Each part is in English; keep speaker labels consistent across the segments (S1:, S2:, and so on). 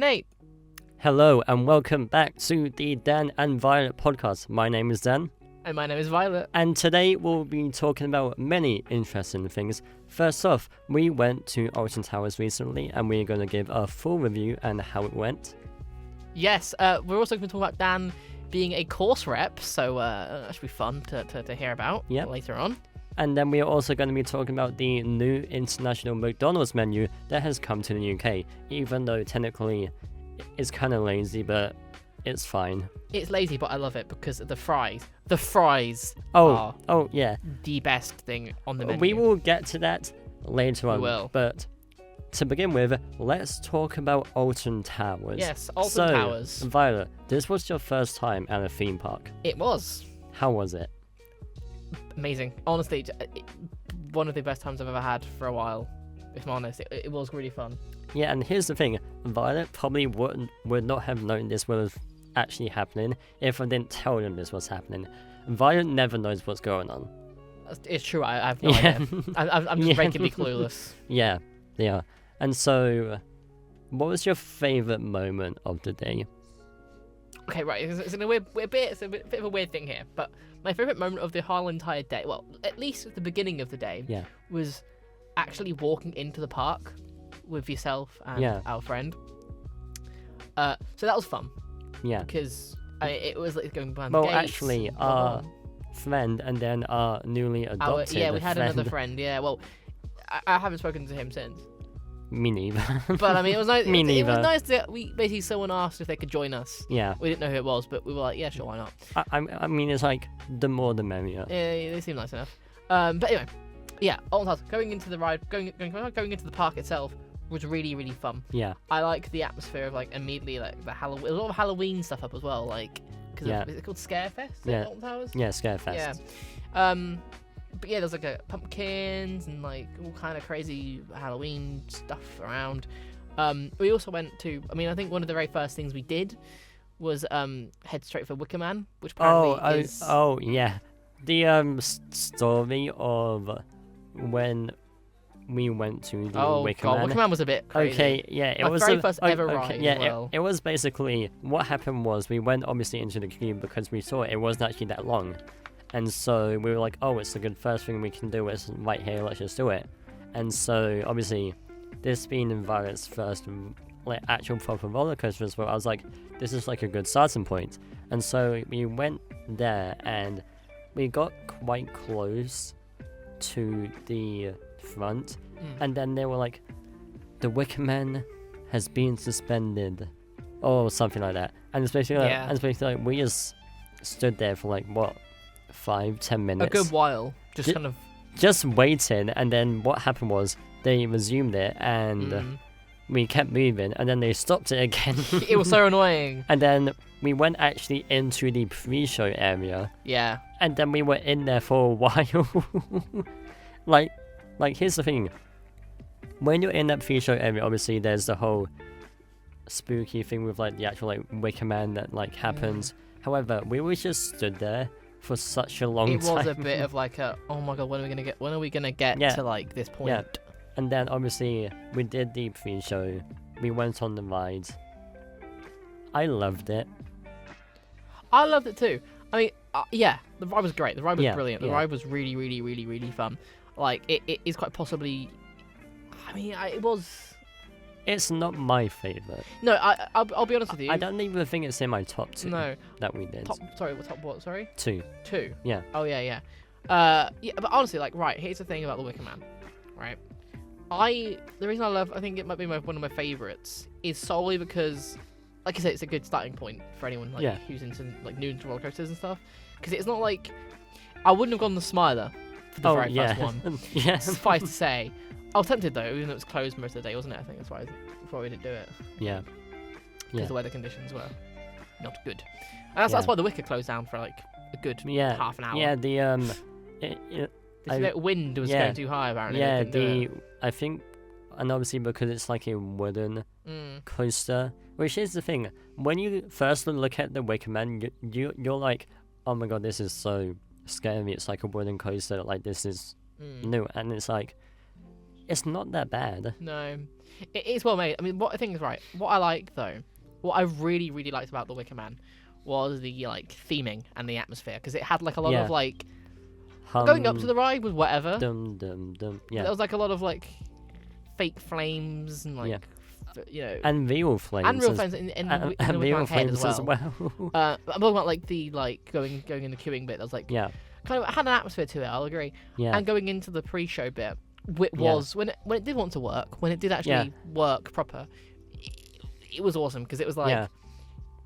S1: Nate.
S2: Hello and welcome back to the Dan and Violet podcast. My name is Dan.
S1: And my name is Violet.
S2: And today we'll be talking about many interesting things. First off, we went to Alton Towers recently and we're going to give a full review and how it went.
S1: Yes, we're also going to talk about Dan being a course rep, so that should be fun to hear about later on.
S2: And then we're also going to be talking about the new international McDonald's menu that has come to the UK, even though technically it's kind of lazy, but it's fine.
S1: It's lazy, but I love it because of the fries. The fries
S2: are
S1: the best thing on the menu.
S2: We will get to that later on.
S1: We will.
S2: But to begin with, let's talk about Alton Towers.
S1: Yes, Alton Towers.
S2: Violet, this was your first time at a theme park.
S1: It was.
S2: How was it?
S1: Amazing. Honestly, one of the best times I've ever had for a while, if I'm honest. It was really fun.
S2: Yeah, and here's the thing. Violet probably would not have known this was actually happening if I didn't tell them this was happening. Violet never knows what's going on.
S1: It's true. I have no idea. I'm just regularly clueless.
S2: Yeah. And so, what was your favourite moment of the day?
S1: Okay, right. It's a bit of a weird thing here, but my favourite moment of the whole entire day, well, at least at the beginning of the day, was actually walking into the park with yourself and our friend. So that was fun. Yeah. Because it was like going behind the gates.
S2: Well, actually, our friend and then our newly adopted
S1: we had another friend. Yeah, well, I haven't spoken to him since.
S2: Me neither.
S1: But I mean, it was nice.
S2: Me neither.
S1: It was nice that someone asked if they could join us.
S2: Yeah.
S1: We didn't know who it was, but we were like, yeah, sure, why not?
S2: I mean, it's like the more the merrier.
S1: Yeah, they seem nice enough. But anyway, yeah, Alton Towers, going into the ride, going into the park itself was really, really fun.
S2: Yeah. I
S1: like the atmosphere of like immediately like the Halloween, a lot of Halloween stuff up as well, like is it called Scarefest?
S2: Yeah.
S1: Alton Towers.
S2: Yeah, Scarefest.
S1: Yeah. But yeah, there's like pumpkins and like all kind of crazy Halloween stuff around. We also went to, I think one of the very first things we did was head straight for Wicker Man, which apparently is...
S2: Oh, yeah. The story of when we went to the Wicker Man.
S1: Wicker Man was a bit crazy.
S2: Okay, yeah. It was
S1: my very first ever ride
S2: yeah,
S1: as well.
S2: It was basically, what happened was we went obviously into the queue because we saw it wasn't actually that long. And so we were like, oh, it's a good first thing we can do. It's right here, let's just do it. And so, obviously, this being Violet's first actual proper roller coaster as well, I was like, this is like a good starting point. And so we went there and we got quite close to the front. And then they were like, the Wicker Man has been suspended. Or something like that. And especially like, we just stood there for like, what? 5-10 minutes.
S1: A good while.
S2: Just waiting, and then what happened was they resumed it, and we kept moving, and then they stopped it again.
S1: It was so annoying.
S2: And then we went actually into the pre-show area.
S1: Yeah.
S2: And then we were in there for a while. like here's the thing. When you're in that pre-show area, obviously there's the whole spooky thing with like the actual like Wicker Man that like happens. However, we always just stood there for such a long time.
S1: It was a bit of like oh my god, when are we gonna get to like this point?
S2: Yeah. And then obviously we did the pre-show. We went on the ride. I loved it.
S1: I loved it too. I mean, the ride was great. The ride was brilliant. The ride was really, really, really, really fun. Like it is quite possibly. I mean, it was.
S2: It's not my favourite.
S1: No, I'll be honest with you.
S2: I don't even think it's in my top 2 that we did.
S1: Top what? Sorry?
S2: 2.
S1: 2?
S2: Yeah.
S1: Oh, yeah. But honestly, like, right, here's the thing about the Wicker Man, right? The reason I think it might be one of my favourites is solely because, like I said, it's a good starting point for anyone who's into like new into roller coasters and stuff. Because it's not like I wouldn't have gone the Smiler for the very first one.
S2: Yeah.
S1: Suffice to say. I was tempted though, even though it was closed most of the day, wasn't it? I think that's why we didn't do it.
S2: Yeah.
S1: Because the weather conditions were not good. And that's why the Wicker closed down for like a good half an hour.
S2: Yeah,
S1: the wind was going too high apparently.
S2: Yeah, I think, and obviously because it's like a wooden coaster, which is the thing. When you first look at the Wicker Man, you're like, oh my god, this is so scary. It's like a wooden coaster. Like this is new, and it's like. it's not that bad.
S1: No, it's well made. I mean, what I think is right. What I like though, what I really really liked about The Wicker Man was the like theming and the atmosphere, because it had like a lot of like going up to the ride was whatever.
S2: Dum dum dum. Yeah.
S1: There was like a lot of like fake flames and like you know,
S2: and real flames.
S1: and real flames in the
S2: real
S1: head
S2: flames
S1: as well. I'm talking about like the like going in the queuing bit. That was like kind of had an atmosphere to it. I'll agree.
S2: Yeah.
S1: And going into the pre-show bit, was when it did want to work, when it did actually work proper, it was awesome, because it was like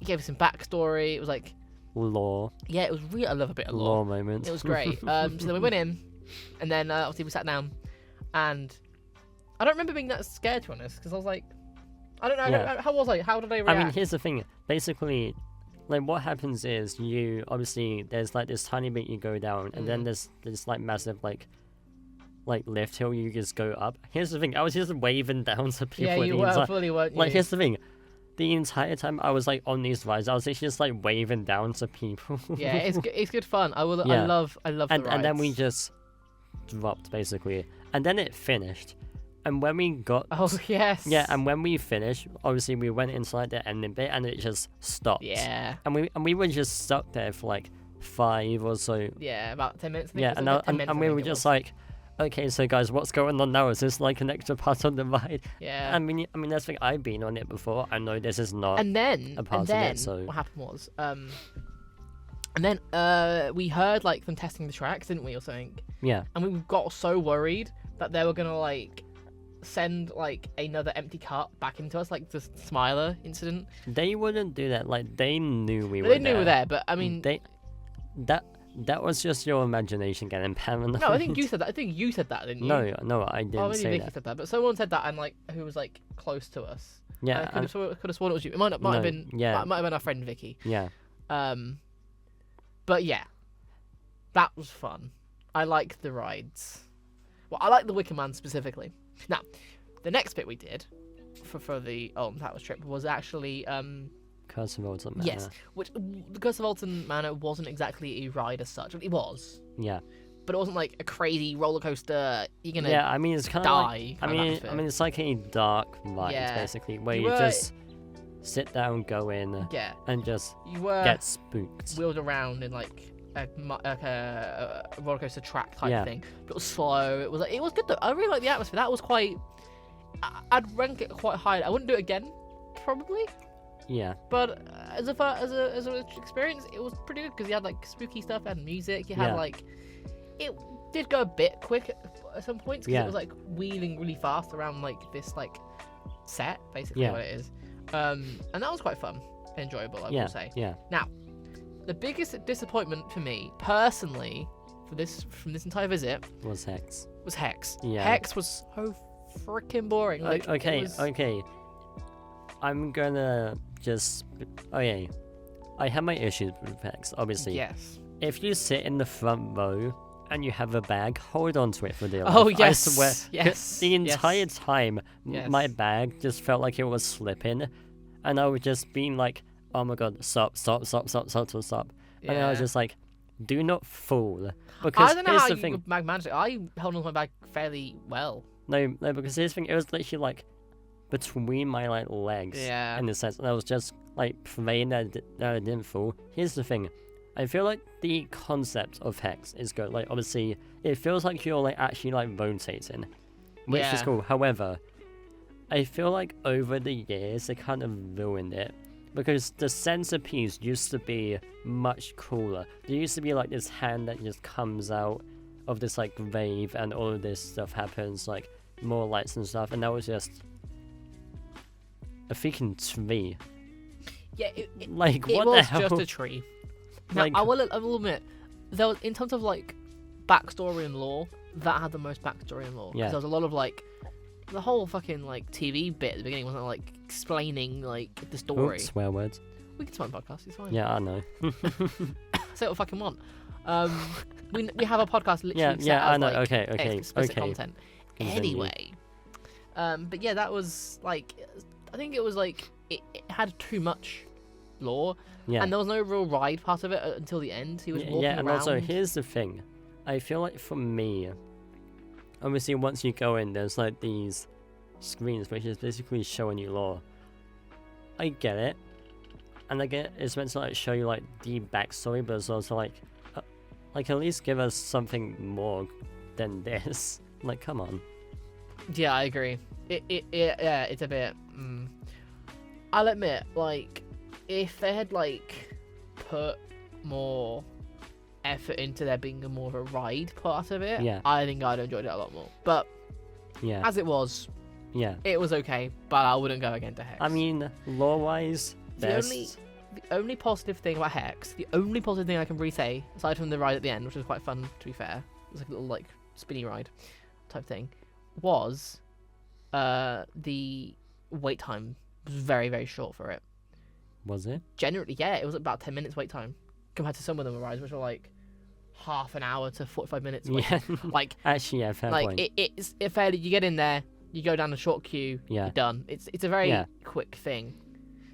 S1: it gave us some backstory. It was like
S2: lore.
S1: Yeah, it was really. I love a bit of lore.
S2: Moments.
S1: It was great. So then we went in, and then obviously we sat down, and I don't remember being that scared, to be honest, because I was like, I don't know. How was I? How did I react?
S2: I mean, here's the thing. Basically, like what happens is you obviously there's like this tiny bit you go down, and then there's this like massive like lift hill you just go up. Here's the thing. I was just waving down to people.
S1: Yeah, you were fully, weren't you?
S2: Like here's the thing. The entire time I was like on these rides, I was actually just like waving down to people.
S1: Yeah, it's good fun. I love the rides.
S2: And then we just dropped basically, and then it finished. And when we got and when we finished, obviously we went into like the ending bit, and it just stopped.
S1: Yeah.
S2: And we were just stuck there for like 5 or so.
S1: Yeah, about 10 minutes.
S2: And we were just like, okay, so guys, what's going on now? Is this like an extra part on the ride?
S1: Yeah.
S2: I mean, that's like I've been on it before. I know this is not.
S1: And then
S2: a part of it. So
S1: what happened was, and then we heard like them testing the tracks, didn't we, or something?
S2: Yeah.
S1: And we got so worried that they were gonna like send like another empty cart back into us, like the Smiler incident.
S2: They wouldn't do that. Like they knew we were.
S1: They knew we were there, but I mean,
S2: that was just your imagination getting paranoid.
S1: No, I think you said that. I think you said that, didn't you?
S2: No, I didn't
S1: maybe
S2: say
S1: Vicky
S2: that.
S1: said that, but someone said that, and like who was like close to us.
S2: Yeah,
S1: I could have sworn it was you. It might have been. Yeah, might have been our friend Vicky.
S2: Yeah.
S1: But yeah, that was fun. I liked the rides. Well, I like the Wicker Man specifically. Now, the next bit we did for the Alton Towers trip was actually
S2: Curse of Alton Manor.
S1: Yes, which the Curse of Alton Manor wasn't exactly a ride as such. It was.
S2: Yeah.
S1: But it wasn't like a crazy roller coaster. You're gonna
S2: I mean it's kind of
S1: die.
S2: Like, I mean it's like a dark ride basically, where you just sit down, go in, and just get spooked.
S1: Wheeled around in like a roller coaster track type thing. But it was slow. It was good though. I really like the atmosphere. That was quite. I'd rank it quite high. I wouldn't do it again, probably.
S2: Yeah.
S1: But as an experience, it was pretty good, because you had like spooky stuff and music. You had like, it did go a bit quick at some points, because it was like wheeling really fast around like this like set, basically what it is. And that was quite fun, enjoyable, I will say.
S2: Yeah.
S1: Now, the biggest disappointment for me personally from this entire visit
S2: was Hex.
S1: Yeah. Hex was so freaking boring. Like,
S2: okay. I'm gonna just. I have my issues with Hex, obviously.
S1: Yes.
S2: If you sit in the front row and you have a bag, hold on to it for dear life.
S1: Oh, yes.
S2: I swear.
S1: Yes.
S2: The entire time, my bag just felt like it was slipping, and I was just being like, oh my god, stop.
S1: Yeah.
S2: And I was just like, do not fall. Because
S1: I don't know how
S2: thing.
S1: you managed it. I held on to my bag fairly well.
S2: No, because here's the thing, it was literally like between my like legs in the sense, and I was just like praying that I didn't fall. Here's the thing, I feel like the concept of Hex is good. Like obviously it feels like you're like actually like rotating, which is cool. However, I feel like over the years they kind of ruined it, because the centerpiece used to be much cooler. There used to be like this hand that just comes out of this like wave, and all of this stuff happens, like more lights and stuff, and that was just a freaking tree.
S1: Yeah,
S2: what the hell?
S1: It was just a tree. Now, I will admit, there was, in terms of like backstory and lore, that had the most backstory and lore. Because there was a lot of like, the whole fucking like TV bit at the beginning wasn't like explaining like the story.
S2: Oops, swear words.
S1: We can swear on podcast, it's fine.
S2: Yeah, I know.
S1: Say what we fucking want. We have a podcast literally set
S2: I
S1: as,
S2: know.
S1: Like,
S2: okay.
S1: explicit content. Anyway, but yeah, that was like, I think it was like it had too much lore, and there was no real ride part of it until the end. He was walking around.
S2: And also here's the thing, I feel like for me, obviously once you go in, there's like these screens which is basically showing you lore. I get it, and I get it's meant to like show you like the backstory, but it's also like at least give us something more than this. Like, come on.
S1: Yeah, I agree. Yeah, it's a bit. I'll admit, like, if they had like put more effort into there being more of a ride part of it,
S2: Yeah.
S1: I think I'd enjoyed it a lot more. But
S2: Yeah.
S1: as it was,
S2: Yeah.
S1: it was okay. But I wouldn't go again to Hex.
S2: I mean, lore-wise,
S1: the only positive thing about Hex, the only positive thing I can really say, aside from the ride at the end, which was quite fun to be fair, it was like a little like spinny ride type thing, was the wait time was very, very short for it.
S2: was it?
S1: Generally, yeah, it was about 10 minutes wait time compared to some of them rides, which were like half an hour to 45 minutes.
S2: Yeah.
S1: Like,
S2: Actually, yeah, fair point.
S1: it's fairly. You get in there, you go down a short queue,
S2: Yeah.
S1: you're done. It's a very
S2: Yeah.
S1: quick thing.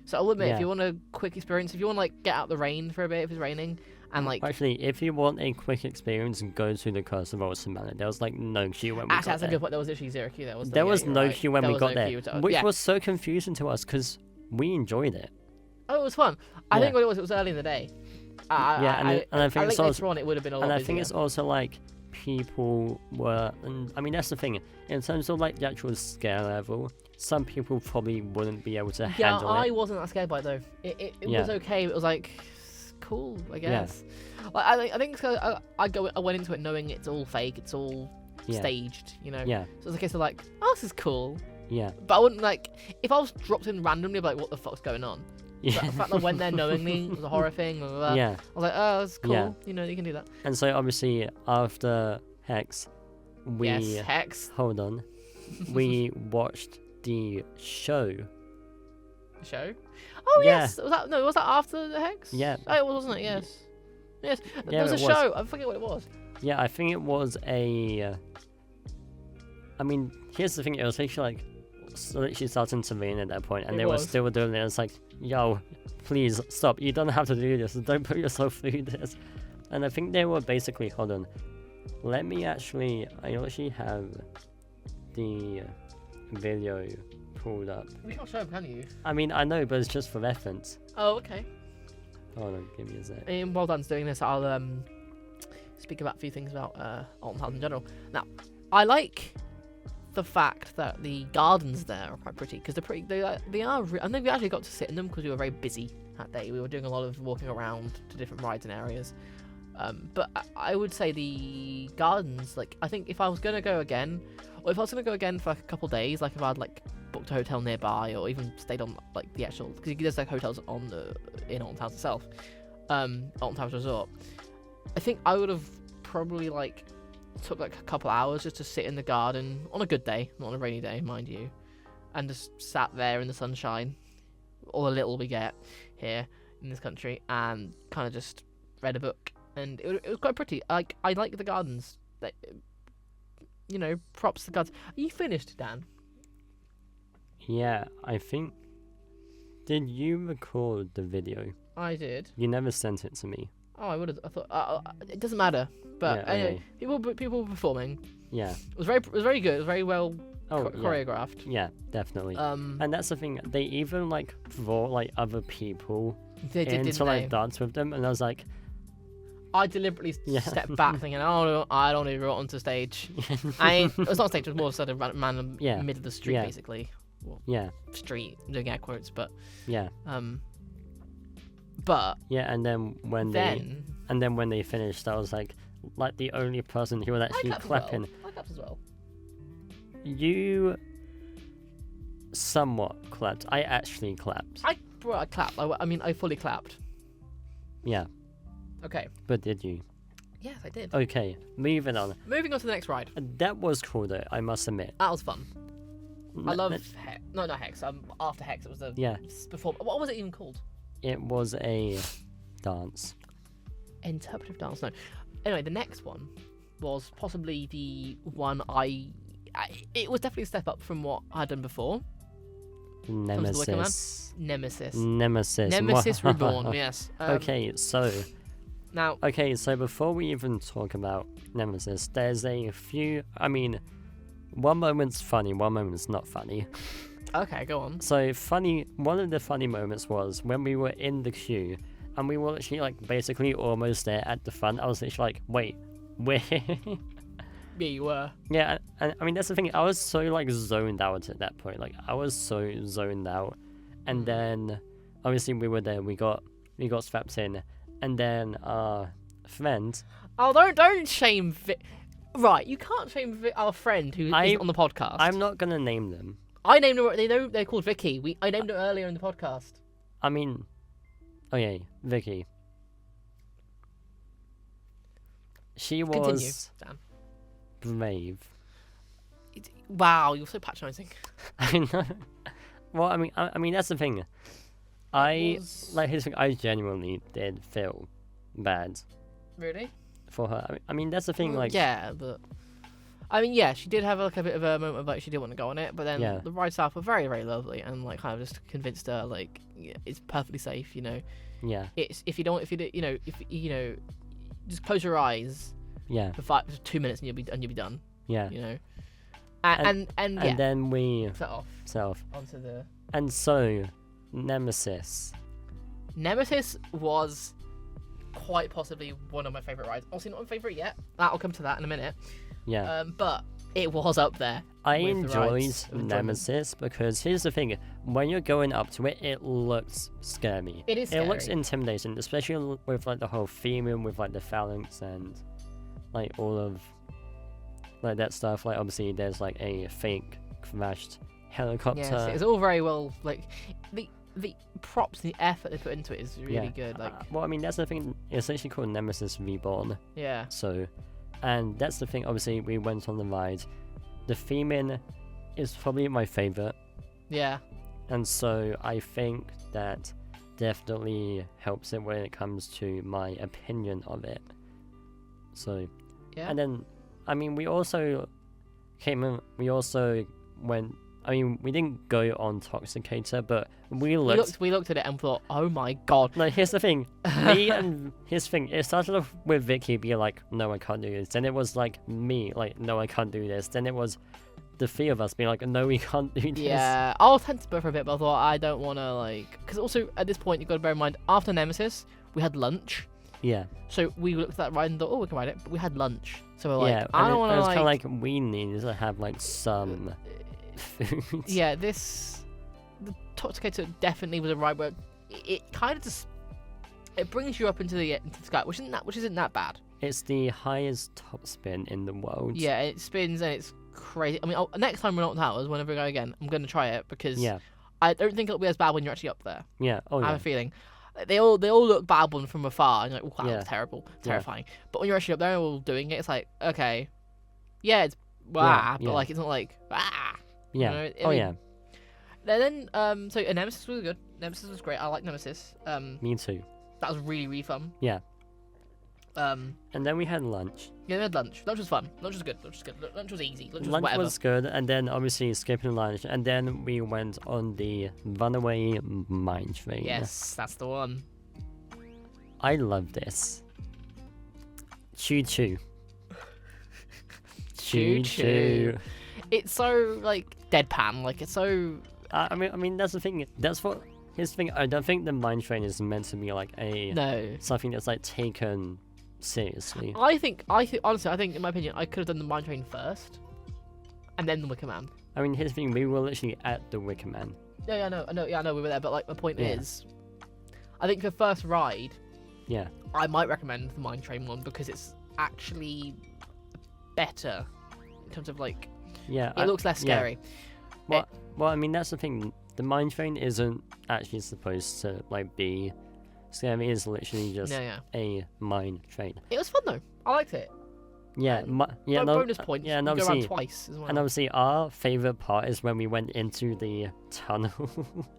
S1: So I'll admit,
S2: Yeah.
S1: if you want a quick experience, if you want to like get out the rain for a bit if it's raining, and like
S2: Actually, if you want a quick experience, go to the Curse of Old Savannah. There was like no queue when we
S1: actually
S2: got
S1: that's a
S2: there.
S1: good point. There was literally zero queue there. Was
S2: There
S1: yeah,
S2: was
S1: you're
S2: no
S1: right.
S2: queue when
S1: There
S2: we
S1: was
S2: got
S1: no
S2: there,
S1: queue
S2: which
S1: yeah.
S2: was so confusing to us because we enjoyed it.
S1: Oh, it was fun. I
S2: Yeah.
S1: think what it was early in the day.
S2: Yeah, and I think it's
S1: later
S2: also-
S1: on it would have been a lot
S2: And I
S1: busier.
S2: think it's also like people were, and I mean that's the thing. In terms of like the actual scare level, some people probably wouldn't be able to
S1: Yeah,
S2: handle
S1: I
S2: it.
S1: wasn't that scared by it though. It
S2: Yeah.
S1: was okay. It was like cool, I
S2: Yeah.
S1: guess. Like I think it's 'cause I went into it knowing it's all fake, it's all
S2: Yeah.
S1: staged, you know.
S2: Yeah,
S1: So it's a case of like, oh, this is cool.
S2: yeah,
S1: But I wouldn't like if I was dropped in randomly, I'd be like, what the fuck's going on? But
S2: yeah,
S1: the fact that I went there knowingly it was a horror thing, blah, blah, blah,
S2: yeah.
S1: I was like, oh, that's cool.
S2: Yeah.
S1: You know, you can do that.
S2: And so obviously after Hex, we
S1: Yes, Hex
S2: hold on, we watched the show.
S1: show. Oh
S2: Yeah.
S1: yes, was that after the Hex?
S2: Yeah.
S1: Oh, it was, wasn't it? Yes. Yes.
S2: Yeah,
S1: There was a
S2: it was.
S1: show. I forget what it was.
S2: Yeah, I think it was a. I mean, here's the thing. It was actually like literally starting to rain at that point, and
S1: It
S2: they were
S1: was.
S2: still doing it. It's like, yo, please stop. You don't have to do this. Don't put yourself through this. And I think they were basically. Hold on. Let me actually. I actually have the video pulled up.
S1: We can't show them, can you?
S2: I mean, I know, but it's just for reference.
S1: Oh, okay.
S2: Hold on, give me a sec.
S1: And while Dan's doing this, I'll speak about a few things about Alton Towers in general. Now, I like the fact that the gardens there are quite pretty because they're pretty. They are. I think we actually got to sit in them because we were very busy that day. We were doing a lot of walking around to different rides and areas. But I would say the gardens. Like, I think if I was gonna go again, or if I was gonna go again for like a couple days, like if I'd like booked a hotel nearby or even stayed on like the actual, because there's like hotels on in Alton Towers itself, Alton Towers Resort. I think I would have probably like took like a couple hours just to sit in the garden on a good day, not on a rainy day, mind you, and just sat there in the sunshine, all the little we get here in this country, and kind of just read a book, and it was quite pretty. I like the gardens. That, you know, props to the gardens. Are you finished, Dan?
S2: Yeah, I think. Did you record the video?
S1: I did.
S2: You never sent it to me.
S1: Oh, I would have. I thought it doesn't matter. But
S2: Yeah,
S1: anyway,
S2: okay.
S1: people were performing.
S2: Yeah.
S1: It was very good. It was very well
S2: Oh, yeah.
S1: choreographed.
S2: Yeah, definitely.
S1: And
S2: And that's the thing. They even like brought like other people
S1: they did,
S2: in
S1: didn't
S2: to like
S1: they?
S2: dance with them, and I was like,
S1: I deliberately
S2: Yeah.
S1: stepped back, thinking, "Oh, I don't even go onto stage." It's not stage; it was more sort of random
S2: Yeah.
S1: mid of the street,
S2: Yeah.
S1: basically. Well,
S2: yeah,
S1: street, I'm doing air quotes, but
S2: yeah,
S1: but
S2: yeah. And then when they finished, I was like the only person who was
S1: I
S2: actually
S1: clapped
S2: clapping.
S1: as well. I clapped as well.
S2: You somewhat clapped. I actually clapped.
S1: I clapped. I mean, I fully clapped.
S2: Yeah,
S1: Okay.
S2: but did you?
S1: Yes, I did.
S2: Okay, moving on.
S1: Moving on to the next ride.
S2: That was cool though, I must admit.
S1: That was fun. I
S2: N-
S1: love
S2: n-
S1: Hex. No, not Hex. After Hex, it was the
S2: Yeah,
S1: before. What was it even called?
S2: it was a dance.
S1: Interpretive dance. No. Anyway, the next one was possibly the one it was definitely a step up from what I'd done before. Comes the Wicker Man.
S2: Nemesis.
S1: Nemesis.
S2: Nemesis.
S1: Nemesis Reborn. Yes.
S2: Okay, so
S1: Now,
S2: Okay, so before we even talk about Nemesis, there's a few. I mean, one moment's funny, one moment's not funny.
S1: okay, go on.
S2: So funny. One of the funny moments was when we were in the queue, and we were actually like basically almost there at the front. I was literally like, wait, where?
S1: Yeah, you were.
S2: Yeah, and I mean that's the thing. I was so like zoned out at that point. Like I was so zoned out, and then obviously we were there. We got strapped in, and then our friend.
S1: Oh, don't shame Right, you can't shame our friend who isn't on the podcast.
S2: I'm not gonna name them.
S1: I named her. They know they're called Vicky. I named her earlier in the podcast.
S2: I mean, okay, Vicky. She
S1: Continue,
S2: was
S1: Dan.
S2: brave.
S1: Wow, you're so patronising.
S2: I know. Well, I mean that's the thing. I
S1: was-
S2: like his thing. I genuinely did feel bad
S1: Really?
S2: for her. I mean that's the thing. Like,
S1: yeah, but I mean, yeah, she did have like a bit of a moment of like she didn't want to go on it, but then
S2: Yeah.
S1: the ride staff were very, very lovely and like kind of just convinced her like yeah, it's perfectly safe. You know,
S2: yeah,
S1: it's if you just close your eyes
S2: yeah,
S1: for 2 minutes and you'll be done.
S2: yeah.
S1: You know,
S2: And-
S1: and yeah,
S2: And then we
S1: set off
S2: self.
S1: onto the
S2: And so, Nemesis.
S1: Nemesis was quite possibly one of my favorite rides. Obviously not my favorite yet. I'll come to that in a minute.
S2: Yeah.
S1: But it was up there.
S2: I
S1: with the
S2: enjoyed
S1: rides of enjoyment.
S2: Nemesis because here's the thing: when you're going up to it, it looks scary.
S1: It is
S2: It looks
S1: scary.
S2: intimidating, especially with like the whole theming with like the phalanx and like all of like that stuff. Like obviously there's like a fake crashed helicopter.
S1: Yes, it's all very well. Like the props, the effort they put into it is really
S2: Yeah.
S1: good. Like
S2: Well, I mean that's the thing. It's actually called Nemesis Reborn.
S1: yeah,
S2: So, and that's the thing. Obviously, we went on the ride. The theming is probably my favorite.
S1: yeah,
S2: And so I think that definitely helps it when it comes to my opinion of it. So,
S1: yeah.
S2: and then, I mean, we also went, I mean, we didn't go on Toxicator, but we looked.
S1: We looked at it and thought, oh my god.
S2: No, here's the thing. It started off with Vicky being like, no, I can't do this. Then it was like me, like, no, I can't do this. Then it was the three of us being like, no, we can't do this.
S1: Yeah, I was tempted for a bit, but I thought I don't want to like, because also at this point you've got to bear in mind after Nemesis we had lunch,
S2: Yeah.
S1: so we looked at that ride and thought, oh, we can ride it, but we had lunch, so we're like,
S2: Yeah.
S1: I don't
S2: It
S1: want to
S2: was
S1: like,
S2: kind of like, we need to have like some food.
S1: yeah, the Toxicator definitely was a ride where it kind of just it brings you up into the sky, which isn't that bad.
S2: It's the highest top spin in the world.
S1: Yeah, it spins and it's crazy. I mean, next time we're not Towers, whenever we go again, I'm going to try it because
S2: Yeah.
S1: I don't think it'll be as bad when you're actually up there.
S2: Yeah. Oh
S1: I have
S2: yeah.
S1: a feeling. They all look bad one from afar, and you're like, wow,
S2: Yeah.
S1: that's terrible,
S2: Yeah.
S1: terrifying. But when you're actually up there and all doing it, it's like, okay, yeah, it's wah,
S2: yeah.
S1: but like it's not like ah.
S2: Yeah.
S1: know, I
S2: Oh
S1: mean-
S2: yeah.
S1: So Nemesis was good. Nemesis was great. I like Nemesis.
S2: Me too.
S1: That was really, really fun.
S2: Yeah.
S1: Um,
S2: And then we had lunch.
S1: yeah, we had lunch. Lunch was fun. Lunch was good. Lunch was good. Lunch was easy. Lunch was
S2: Lunch
S1: whatever.
S2: was good, and then obviously skipping lunch, and then we went on the runaway mine train.
S1: Yes, that's the one.
S2: I love this. Choo choo.
S1: Choo choo. It's so like deadpan. Like it's so.
S2: I mean that's the thing. That's what here's the thing. I don't think the mine train is meant to be like a
S1: No.
S2: something that's like taken seriously.
S1: I think honestly, I think in my opinion, I could have done the mine train first, and then the Wicker Man.
S2: I mean here's the thing. We were literally at the Wicker Man.
S1: Yeah, I know we were there, but like my point
S2: Yeah.
S1: is, I think for first ride,
S2: Yeah.
S1: I might recommend the mine train one because it's actually better in terms of like
S2: Yeah.
S1: it looks less
S2: yeah.
S1: scary.
S2: Well, I mean that's the thing. The mine train isn't actually supposed to like be scary. It's literally just
S1: Yeah.
S2: a mine train.
S1: It was fun though. I liked it.
S2: Yeah. Yeah.
S1: No
S2: No,
S1: bonus points.
S2: yeah. And
S1: you go around
S2: obviously,
S1: twice as well.
S2: and obviously, our favorite part is when we went into the tunnel.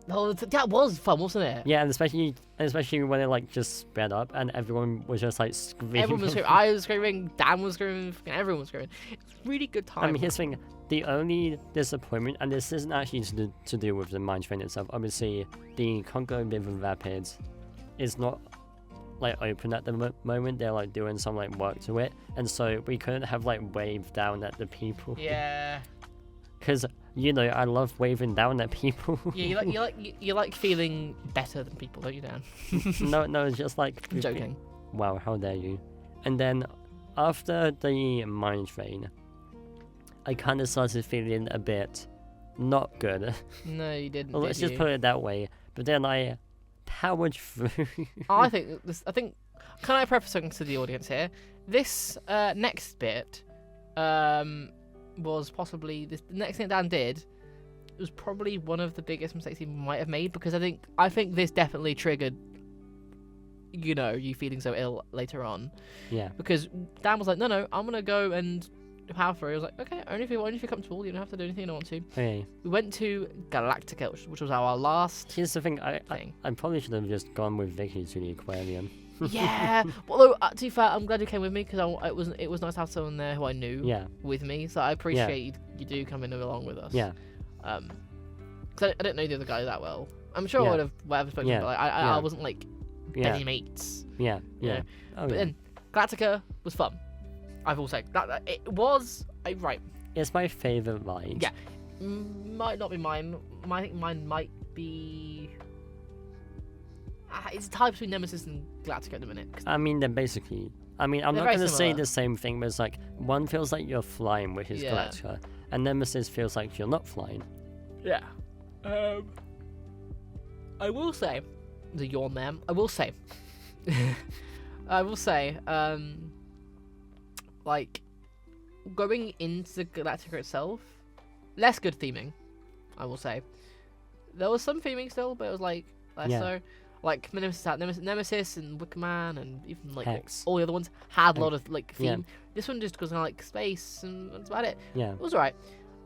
S1: Oh, that was fun, wasn't it?
S2: Yeah, and especially when it like just sped up and everyone was just like screaming.
S1: Everyone was screaming. I was screaming. Dan was screaming. fucking Everyone was screaming. It was a really good time.
S2: I mean, here's the thing. The only disappointment, and this isn't actually to do with the mine train itself. Obviously, the Congo River Rapids is not like open at the moment. They're like doing some like work to it, and so we couldn't have like waved down at the people.
S1: Yeah.
S2: Because I love waving down at people.
S1: Yeah, you like feeling better than people, don't you, Dan?
S2: No, it's just like
S1: I'm joking.
S2: Wow, how dare you? And then after the mine train, I kind of started feeling a bit not good.
S1: No, you didn't.
S2: Well, let's just put it that way. But then I powered through.
S1: I think. Can I preface something to the audience here? This next bit was possibly the next thing Dan did. Was probably one of the biggest mistakes he might have made, because I think this definitely triggered. You feeling so ill later on.
S2: Yeah.
S1: Because Dan was like, no, I'm gonna go and power through. I was like, okay, only if you're comfortable. You don't have to do anything you don't want to.
S2: Okay.
S1: We went to Galactica, which was our last.
S2: Here's the thing. I probably should have just gone with Vicky to the aquarium.
S1: Yeah. Although to be fair, I'm glad you came with me, because it was nice to have someone there who I knew.
S2: Yeah.
S1: With me, so I appreciate you do come in along with us.
S2: Yeah.
S1: Because I didn't know the other guy that well. I'm sure I would have whatever spoken, but like, I wasn't like any mates.
S2: Yeah.
S1: Yeah.
S2: Oh,
S1: but then Galactica was fun. I will say that it was right.
S2: It's my favorite ride.
S1: Yeah. Might not be mine. I think mine might be. It's a tie between Nemesis and Galactica at the minute.
S2: I mean, they're basically. I mean, I'm
S1: They're
S2: not
S1: very
S2: going to say
S1: similar.
S2: the same thing, but it's like one feels like you're flying, which is
S1: Yeah.
S2: Galactica, and Nemesis feels like you're not flying.
S1: Yeah. I will say, the yawn there. I will say, like, going into Galactica itself, less good theming. I will say, there was some theming still, but it was like less so. Like Nemesis and Wicker Man and even like
S2: Hex.
S1: all the other ones had a lot of like
S2: Yeah.
S1: theme. This one just goes on like space and that's about it.
S2: Yeah.
S1: It was alright.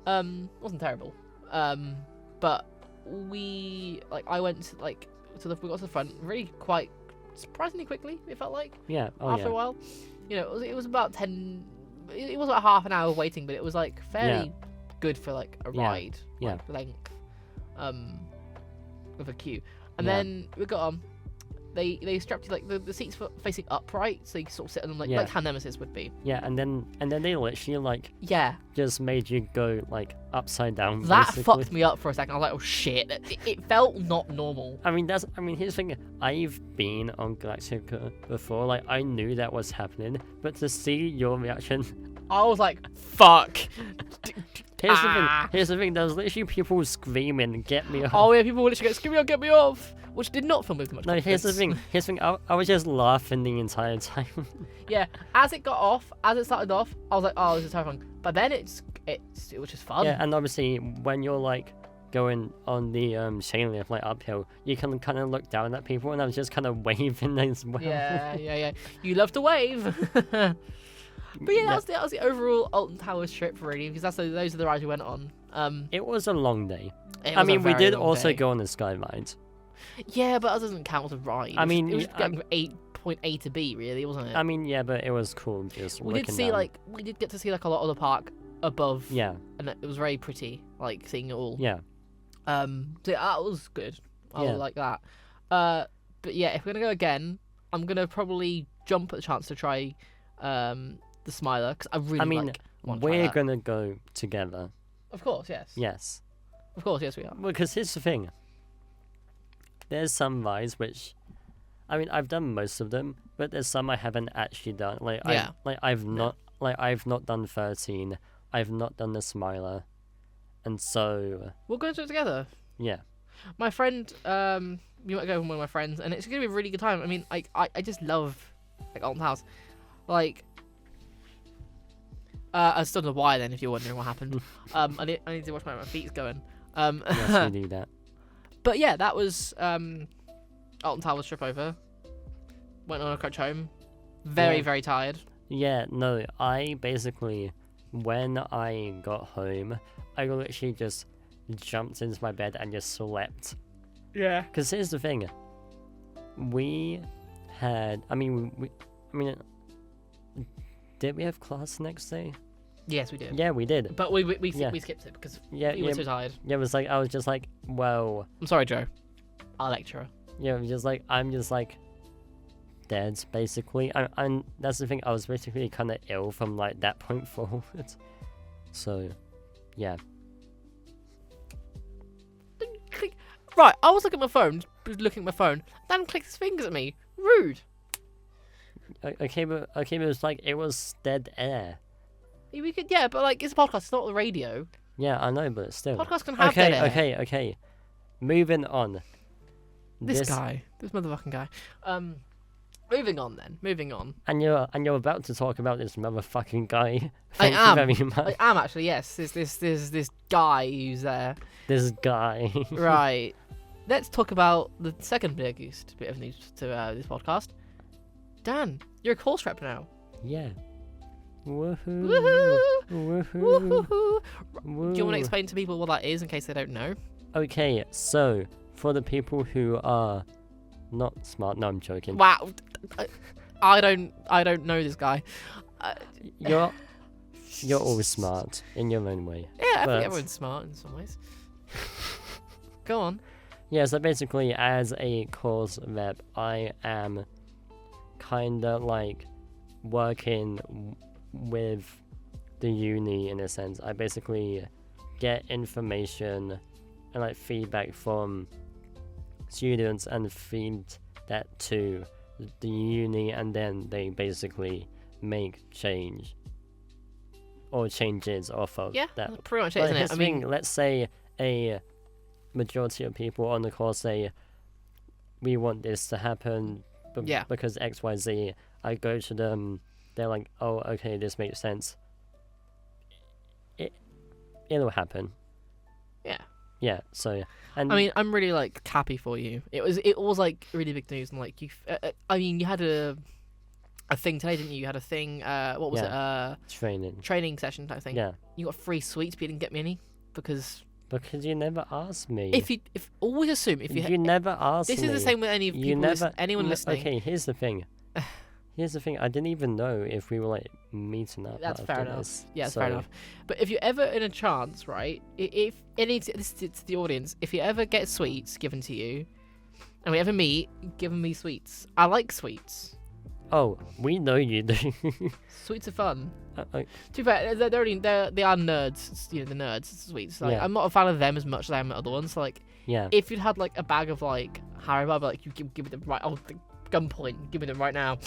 S1: Wasn't terrible. But I went we got to the front really quite surprisingly quickly. It felt like
S2: Yeah. Oh,
S1: after a while. It was about 10. It was about half an hour of waiting, but it was like fairly good for like a ride.
S2: Yeah.
S1: Like, length. With a queue, and
S2: Yeah.
S1: then we got on. They strapped you like the seats facing upright, so you can sort of sit on them like how Nemesis would be.
S2: Yeah, and then they literally like
S1: Yeah.
S2: just made you go like upside down.
S1: That
S2: basically.
S1: fucked me up for a second. I was like, oh shit. It felt not normal.
S2: I mean, here's the thing. I've been on Galactica before. Like, I knew that was happening, but to see your reaction,
S1: I was like, fuck.
S2: Here's the thing. There was literally people screaming, "Get me off!"
S1: Oh yeah, people were literally going, get me off, which did not fill me with much
S2: No, here's the
S1: confidence.
S2: thing. Here's the thing. I was just laughing the entire time.
S1: Yeah, as it started off, I was like, oh, this is terrifying. But then it was just fun.
S2: Yeah, and obviously when you're like going on the chain lift like uphill, you can kind of look down at people, and I was just kind of waving as well.
S1: Yeah. You love to wave. But yeah, that was the overall Alton Towers trip, really, because those are the rides we went on.
S2: It was a long day.
S1: It
S2: I
S1: was a
S2: mean, we
S1: very
S2: did
S1: long
S2: also
S1: day.
S2: go on the sky ride.
S1: Yeah, but that doesn't count as a ride.
S2: I mean,
S1: it was getting from point A to B, really, wasn't it?
S2: I mean, yeah, but it was cool just
S1: we
S2: looking
S1: did see
S2: down.
S1: we did get to see like a lot of the park above.
S2: Yeah.
S1: And it was very pretty, like seeing it all.
S2: Yeah.
S1: So that was good. I
S2: Yeah.
S1: would like that. But yeah, if we're gonna go again, I'm gonna probably jump at the chance to try the Smiler, because I really want to try
S2: we're
S1: that.
S2: gonna go together.
S1: Of course, yes.
S2: Yes.
S1: Of course, yes, we are.
S2: Because here's the thing. There's some rides which, I mean, I've done most of them, but there's some I haven't actually done. I've not done 13. I've not done the Smiler, and so
S1: We'll go to it together.
S2: yeah.
S1: My friend, you might go with one of my friends, and it's gonna be a really good time. I mean, I just love Alton House. I still don't know why then, if you're wondering what happened. I need to watch my feet's going.
S2: Yes, we do that.
S1: But yeah, that was Alton Towers trip over. Went on a coach home. Very, very tired.
S2: Yeah, no, I basically, when I got home, I literally just jumped into my bed and just slept.
S1: Yeah.
S2: Because here's the thing. We had, did we have class the next day?
S1: Yes, we did.
S2: Yeah, we did.
S1: But we
S2: Yeah.
S1: skipped it because
S2: Yeah,
S1: we were too tired.
S2: Yeah, it was like, I was just like, well,
S1: I'm sorry, Joe. Our lecturer.
S2: yeah, it was just like, I'm just like, dead, basically. And that's the thing, I was basically kind of ill from, like, that point forward. So, yeah.
S1: Right, I was looking at my phone. Dan clicked his fingers at me. Rude.
S2: Okay, but it was like, it was dead air.
S1: We could, yeah, but like, it's a podcast, it's not the radio.
S2: Yeah, I know, but still.
S1: Podcasts can have dead air.
S2: Okay. Moving on.
S1: This motherfucking guy. Moving on.
S2: And you're about to talk about this motherfucking guy.
S1: I
S2: Thank
S1: am.
S2: you very much.
S1: I am actually, yes. There's this guy who's there.
S2: This guy.
S1: Right. Let's talk about the second biggest bit of news to this podcast. Dan, you're a course rep now.
S2: Yeah. Woohoo.
S1: Woohoo!
S2: Woohoo.
S1: Do you want to explain to people what that is in case they don't know?
S2: Okay, so for the people who are not smart, no, I'm joking.
S1: Wow. I don't know this guy.
S2: You're always smart in your own way.
S1: Yeah, I think everyone's smart in some ways. Go on.
S2: Yeah, so basically, as a course rep, I am kind of like working with the uni in a sense. I basically get information and like feedback from students and feed that to the uni, and then they basically make changes off of that.
S1: That's pretty much it,
S2: Like,
S1: isn't it? I mean,
S2: let's say a majority of people on the course say we want this to happen because XYZ. I go to them, they're like, oh, okay, this makes sense. It'll happen. Yeah, so, and
S1: I mean, I'm really like happy for you. It was like really big news, and like you, you had a thing today, didn't you? You had a thing. What was it? Training session type thing.
S2: Yeah.
S1: You got free sweets, but you didn't get me any because
S2: you never asked me.
S1: If always assume if
S2: you never asked me.
S1: This is the same with any people. Anyone listening.
S2: Okay, here's the thing. I didn't even know if we were like meeting up.
S1: That's fair enough.
S2: This.
S1: Yeah, that's fair enough. But if you're ever in a chance, right? If this is to the audience, if you ever get sweets given to you, and we ever meet, give me sweets. I like sweets.
S2: Oh, we know you do.
S1: Sweets are fun.
S2: To
S1: be fair, they are nerds. You know, the nerds sweets. Like, I'm not a fan of them as much as I am other ones. So, like, if you'd had like a bag of like Haribo, I'd be like, you give me them right. Gunpoint, give me them right now.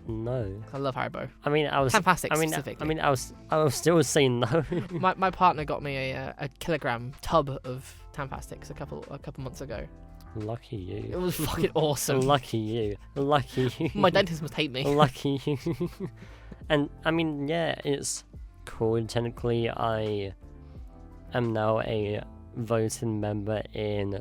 S2: No.
S1: I love Haribo.
S2: I mean, specifically. I was still saying no.
S1: my partner got me a kilogram tub of Tampastics a couple months ago.
S2: Lucky you.
S1: It was fucking awesome.
S2: Lucky you.
S1: My dentist must hate me.
S2: Lucky you. And I mean, yeah, it's cool. Technically, I am now a voting member in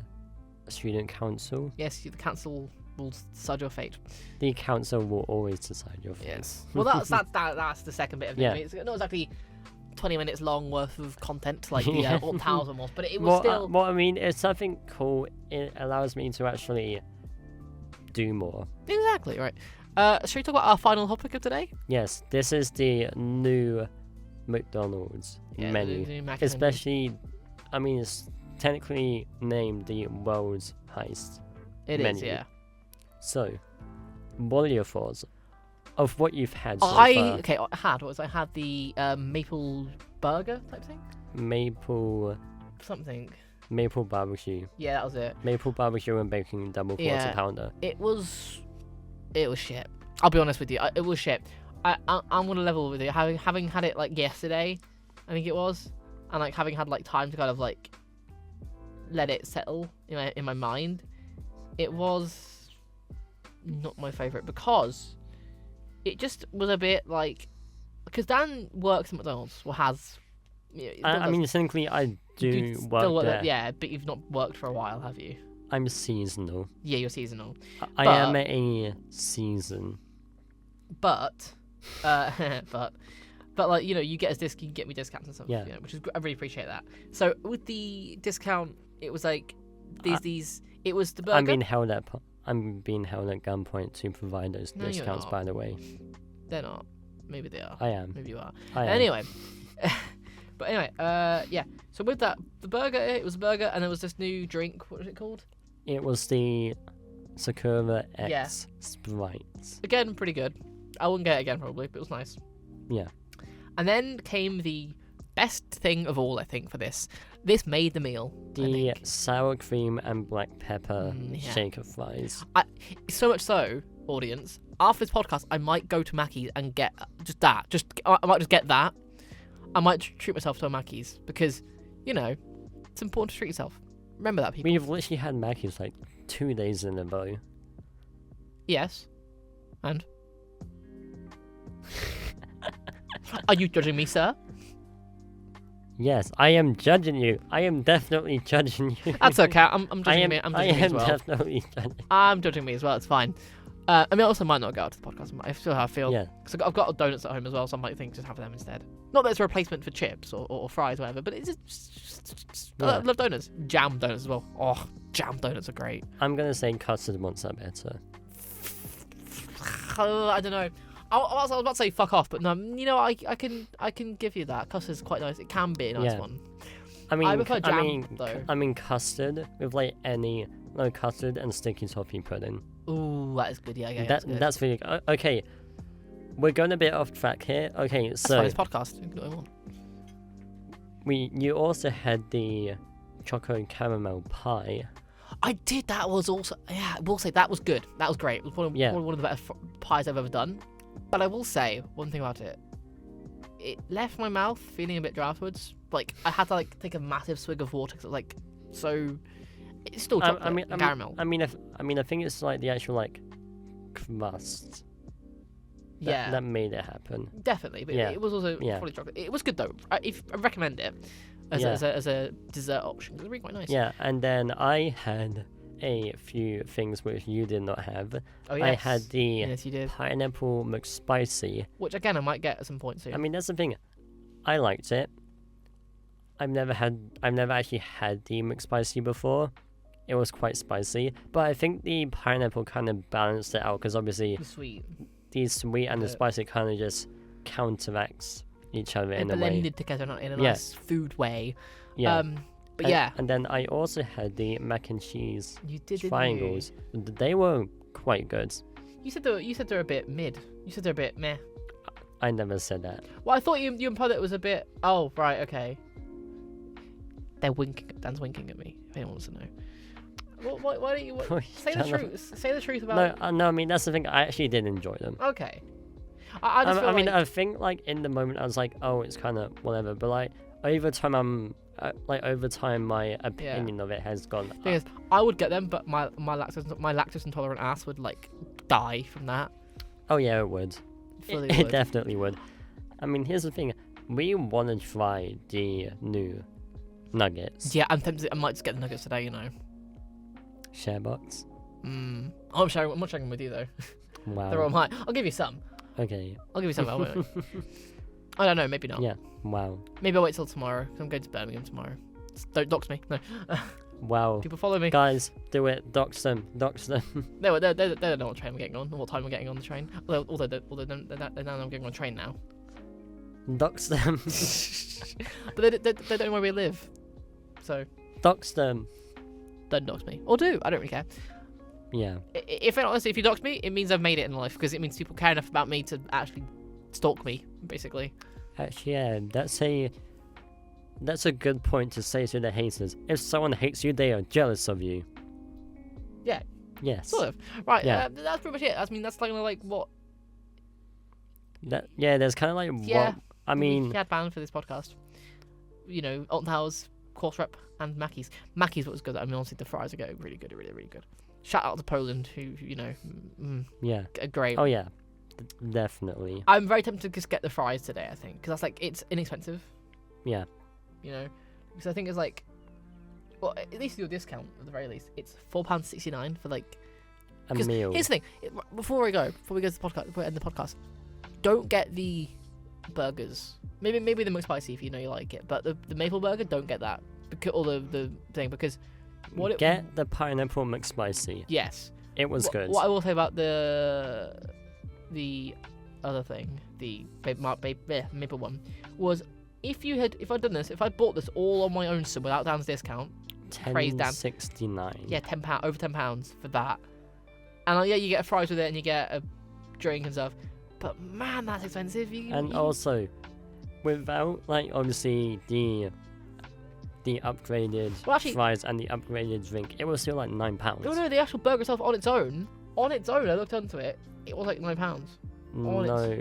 S2: student council.
S1: Yes, the council will decide your fate.
S2: The council will always decide your fate.
S1: Yes. Well, that's the second bit of it. I mean, it's not exactly 20 minutes long worth of content like the Alton Towers was, but it was still.
S2: Well, I mean, it's something cool. It allows me to actually do more.
S1: Exactly right. Should we talk about our final topic of today?
S2: Yes, this is the new McDonald's menu,
S1: the new Mac
S2: especially. I mean, it's technically named the World's Heist.
S1: It
S2: menu.
S1: is, yeah.
S2: So, what are your thoughts of what you've had so far?
S1: I had the maple burger type thing.
S2: Maple barbecue.
S1: Yeah, that was it.
S2: Maple barbecue and bacon double quarter pounder.
S1: It was shit. I'll be honest with you. It was shit. I'm gonna level with you. Having had it like yesterday, I think it was, and like having had like time to kind of like let it settle in my mind, it was not my favourite because it just was a bit like, because Dan works at McDonald's or has.
S2: I mean, technically, I do work there.
S1: Yeah, but you've not worked for a while, have you?
S2: I'm seasonal.
S1: Yeah, you're seasonal.
S2: I am a season.
S1: But like, you get you can get me discounts and stuff.
S2: Yeah.
S1: Which is I really appreciate that. So with the discount, it was like these. It was the burger.
S2: I'm being held at gunpoint to provide those discounts. By the way,
S1: they're not. Maybe they are.
S2: I am.
S1: Maybe you are.
S2: I am.
S1: Anyway. But anyway, yeah. So with that, the burger, it was a burger, and there was this new drink. What was it called?
S2: It was the Sakura X
S1: Yeah.
S2: sprites.
S1: Again, pretty good. I wouldn't get it again probably, but it was nice.
S2: Yeah.
S1: And then came the best thing of all, I think, for this. This made the meal. I
S2: The
S1: think.
S2: sour cream and black pepper
S1: Yeah.
S2: shaker fries.
S1: So much so, audience, after this podcast, I might go to Mackey's and get just that. I might just get that. I might treat myself to a Mackey's because, it's important to treat yourself. Remember that, people.
S2: We've literally had Mackey's like 2 days in a row.
S1: Yes. And? Are you judging me, sir?
S2: Yes, I am judging you. I am definitely judging you.
S1: That's okay. I'm judging me. I'm
S2: I
S1: judging me
S2: am
S1: as well.
S2: definitely judging.
S1: I'm judging me as well. It's fine. I mean, I also might not go out to the podcast. I still how I feel.
S2: Yeah.
S1: Because I've got donuts at home as well, so I might think just have them instead. Not that it's a replacement for chips or fries or whatever, but it's just I love donuts. Jam donuts as well. Oh, jam donuts are great.
S2: I'm gonna say custard ones are better.
S1: I don't know. I was about to say fuck off, but no, I can give you that. Custard's quite nice. It can be a nice
S2: Yeah.
S1: one.
S2: I mean,
S1: prefer jam, though.
S2: I mean custard with like custard and sticky toffee pudding.
S1: Ooh, that is good. Yeah,
S2: That's really okay. We're going a bit off track here. Okay,
S1: That's
S2: so
S1: fine, it's podcast. You can do what you want.
S2: you also had the chocolate caramel pie.
S1: I did. That was also I will say that was good. That was great. It was probably one of the better pies I've ever done. But I will say one thing about it. It left my mouth feeling a bit dry afterwards. Like I had to take a massive swig of water because it was so. It's still chocolate and caramel.
S2: I think it's like the actual crust. That made it happen.
S1: Definitely, but it was also fully chocolate. It was good though. I recommend it as a dessert option. It was really quite nice.
S2: Yeah, and then I had a few things which you did not have.
S1: Oh yes.
S2: I had the
S1: yes, you did.
S2: pineapple McSpicy.
S1: Which again I might get at some point soon.
S2: I mean that's the thing. I liked it. I've never actually had the McSpicy before. It was quite spicy, but I think the pineapple kind of balanced it out because obviously the sweet and the spicy kind of just counteracts each other in a way.
S1: Blended together in a nice food way.
S2: Yeah.
S1: But
S2: and then I also had the mac and cheese
S1: triangles.
S2: They were quite good.
S1: You said they're a bit mid. You said they're a bit meh.
S2: I never said that.
S1: Well, I thought you implied it was a bit. Oh, right, okay. They're winking. Dan's winking at me. If anyone wants to know. Why don't you say the truth? Say the truth about.
S2: No. I mean that's the thing. I actually did enjoy them.
S1: Okay. I just feel
S2: I mean, I think in the moment I was like, oh, it's kind of whatever. But over time, my opinion of it has gone up.
S1: Thing is, I would get them, but my lactose intolerant ass would die from that.
S2: Oh yeah, it would.
S1: It
S2: definitely would. I mean, here's the thing. We want to try the new nuggets.
S1: Yeah, I'm tempted. I might just get the nuggets today.
S2: Sharebox.
S1: I'm not sharing with you though.
S2: Wow.
S1: They're all mine. I'll give you some.
S2: Okay.
S1: I'll give you some. I don't know. Maybe not.
S2: Yeah. Wow.
S1: Maybe I'll wait till tomorrow. I'm going to Birmingham tomorrow. Don't dox me. No.
S2: Wow.
S1: People follow me.
S2: Guys, do it. Dox them.
S1: They don't know what train we're getting on or what time we're getting on the train. Although they know I'm getting on a train now.
S2: Dox them.
S1: But they don't know where we live. So.
S2: Dox them.
S1: Don't dox me. Or do. I don't really care.
S2: Yeah.
S1: If you dox me, it means I've made it in life because it means people care enough about me to actually stalk me, basically.
S2: Actually, yeah, that's a good point to say to the haters. If someone hates you, they are jealous of you.
S1: Yeah.
S2: Yes.
S1: Sort of. Right.
S2: Yeah.
S1: That's pretty much it. I mean, that's what.
S2: There's kind of what. I mean.
S1: We had banned for this podcast. Alton Towers, course rep, and Mackey's. Mackey's was good. I mean, honestly, the fries are good. Really good. Really, really good. Shout out to Poland, who
S2: yeah,
S1: great.
S2: Oh yeah, definitely.
S1: I'm very tempted to just get the fries today. I think because that's it's inexpensive.
S2: Yeah.
S1: Because I think it's well, at least your discount at the very least. It's £4.69 for
S2: a meal.
S1: Here's the thing. Before we go to the podcast, before we end the podcast, don't get the burgers. Maybe the McSpicy if you like it, but the maple burger, don't get that or the thing because.
S2: Get the pineapple McSpicy.
S1: Yes.
S2: It was good.
S1: What I will say about the other thing, the maple one, was if I'd done this, if I bought this all on my own without Dan's discount, praise Dan.
S2: $10.69.
S1: Yeah, £10, over £10 for that. And like, yeah, you get a fries with it and you get a drink and stuff. But man, that's expensive.
S2: Also, without like obviously the upgraded fries and the upgraded drink, it was still like £9.
S1: No, the actual burger itself on its own, I looked into it. It was like £9.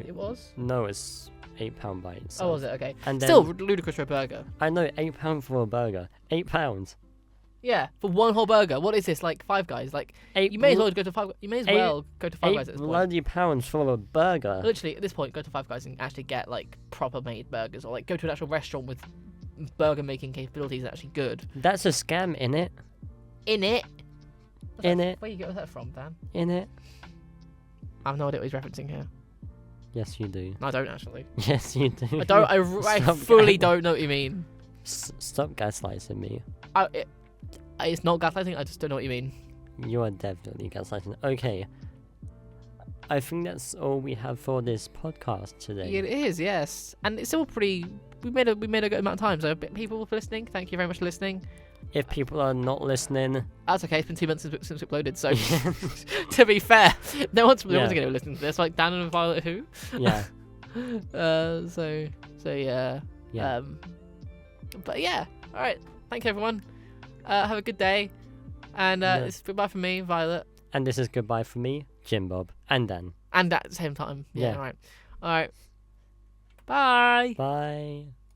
S1: It was.
S2: No, it's £8 by itself.
S1: Oh, was it? Okay.
S2: And
S1: still ludicrous for a burger.
S2: I know, £8 for a burger. £8.
S1: Yeah, for one whole burger. What is this, like Five Guys? Like, you may as well go to Five. You may as well go to Five Guys at this point.
S2: Bloody pounds for a burger.
S1: Literally, at this point, go to Five Guys and actually get like proper made burgers, or like go to an actual restaurant with burger making capabilities that are actually good.
S2: That's a scam, innit?
S1: Where you get that from, Dan?
S2: Innit?
S1: I have no idea what he's referencing here.
S2: Yes, you do.
S1: No, I don't actually.
S2: Yes, you do.
S1: I don't. I fully don't know what you mean.
S2: Stop gaslighting me.
S1: It's not gaslighting. I just don't know what you mean.
S2: You are definitely gaslighting. Okay. I think that's all we have for this podcast today.
S1: It is, yes, and it's still pretty. We made a good amount of time. So people for listening, thank you very much for listening.
S2: If people are not listening,
S1: that's okay. It's been 2 months since we uploaded, so to be fair, no one's going to listen to this. Like Dan and Violet, who?
S2: Yeah.
S1: So yeah.
S2: Yeah.
S1: But yeah. All right. Thank you, everyone. Have a good day, and it's goodbye from me, Violet.
S2: And this is goodbye from me, Jim Bob, and Dan.
S1: And at the same time. Yeah.
S2: Yeah.
S1: All right. Bye.
S2: Bye.